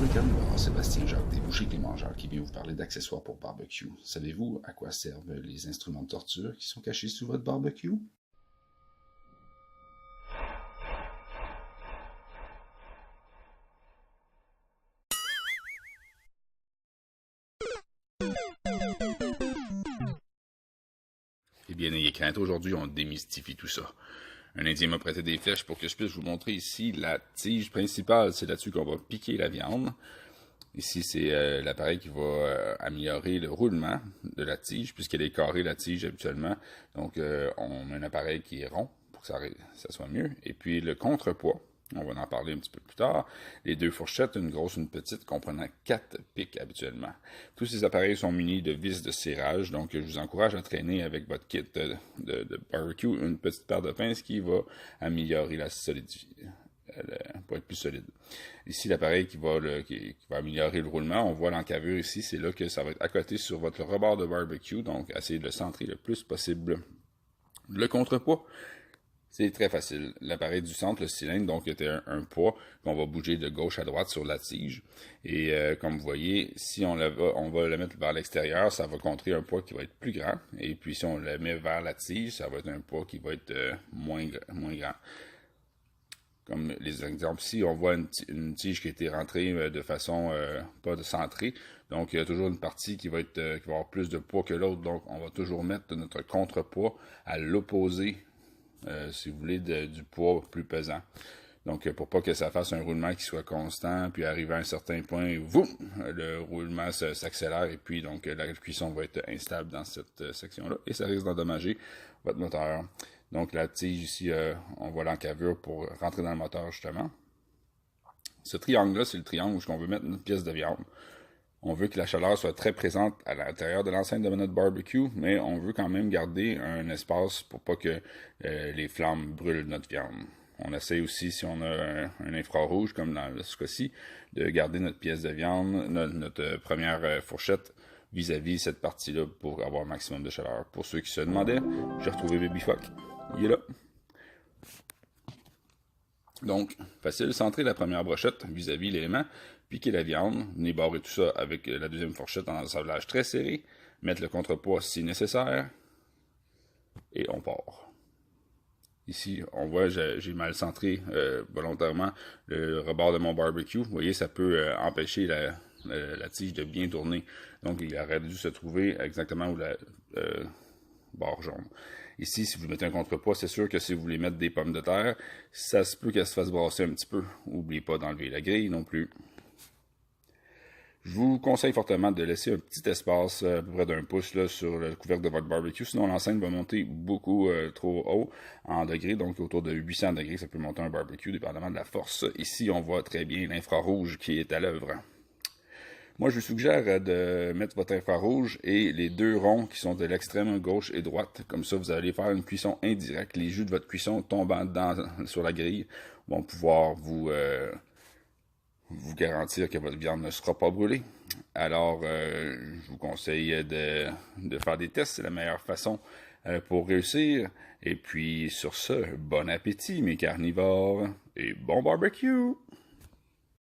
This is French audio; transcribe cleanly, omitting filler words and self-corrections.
le carnivore, Sébastien Jacques des Bouchers Clément Jacques qui vient vous parler d'accessoires pour barbecue. Savez-vous à quoi servent les instruments de torture qui sont cachés sous votre barbecue? Eh bien, n'ayez crainte, aujourd'hui on démystifie tout ça. Un Indien m'a prêté des flèches pour que je puisse vous montrer ici la tige principale. C'est là-dessus qu'on va piquer la viande. Ici, c'est l'appareil qui va améliorer le roulement de la tige, puisqu'elle est carrée, la tige, habituellement. Donc, on a un appareil qui est rond pour que ça soit mieux. Et puis, le contrepoids, on va en parler un petit peu plus tard. Les deux fourchettes, une grosse, une petite, comprenant 4 pics habituellement. Tous ces appareils sont munis de vis de serrage, donc je vous encourage à traîner avec votre kit de barbecue une petite paire de pinces qui va améliorer la solidité. Pour être plus solide. Ici, l'appareil qui va améliorer le roulement, on voit l'encavure ici, c'est là que ça va être à côté sur votre rebord de barbecue, donc essayez de le centrer le plus possible. Le contrepoids, c'est très facile. L'appareil du centre, le cylindre, donc était un poids qu'on va bouger de gauche à droite sur la tige. Et comme vous voyez, si on va le mettre vers l'extérieur, ça va contrer un poids qui va être plus grand. Et puis si on le met vers la tige, ça va être un poids qui va être moins grand. Comme les exemples ici, on voit une tige qui a été rentrée de façon pas de centrée. Donc, il y a toujours une partie qui va avoir plus de poids que l'autre. Donc, on va toujours mettre notre contrepoids à l'opposé, si vous voulez, du poids plus pesant. Donc, pour pas que ça fasse un roulement qui soit constant, puis arriver à un certain point, boum, le roulement s'accélère et puis donc la cuisson va être instable dans cette section-là et ça risque d'endommager votre moteur. Donc, la tige ici, on voit l'encavure pour rentrer dans le moteur, justement. Ce triangle-là, c'est le triangle où on veut mettre notre pièce de viande. On veut que la chaleur soit très présente à l'intérieur de l'enceinte de notre barbecue, mais on veut quand même garder un espace pour pas que les flammes brûlent notre viande. On essaie aussi, si on a un infrarouge, comme dans ce cas-ci, de garder notre pièce de viande, notre première fourchette, vis-à-vis cette partie-là pour avoir un maximum de chaleur. Pour ceux qui se demandaient, j'ai retrouvé Baby Fuck. Il est là. Donc, facile, centrer la première brochette vis-à-vis l'élément, piquer la viande, venir barrer tout ça avec la deuxième fourchette en assemblage très serré, mettre le contrepoids si nécessaire, et on part. Ici, on voit, j'ai mal centré volontairement le rebord de mon barbecue. Vous voyez, ça peut empêcher la tige de bien tourner. Donc, il aurait dû se trouver exactement où la barre jaune. Ici, si vous mettez un contrepoids, c'est sûr que si vous voulez mettre des pommes de terre, ça se peut qu'elle se fasse brasser un petit peu. N'oubliez pas d'enlever la grille non plus. Je vous conseille fortement de laisser un petit espace, à peu près d'1 pouce, là, sur le couvercle de votre barbecue. Sinon, l'enceinte va monter beaucoup trop haut en degrés. Donc, autour de 800 degrés, ça peut monter un barbecue, dépendamment de la force. Ici, on voit très bien l'infrarouge qui est à l'œuvre. Moi, je vous suggère de mettre votre infrarouge et les deux ronds qui sont de l'extrême gauche et droite. Comme ça, vous allez faire une cuisson indirecte. Les jus de votre cuisson tombant sur la grille vont pouvoir vous garantir que votre viande ne sera pas brûlée. Alors, je vous conseille de faire des tests. C'est la meilleure façon pour réussir. Et puis, sur ce, bon appétit, mes carnivores, et bon barbecue!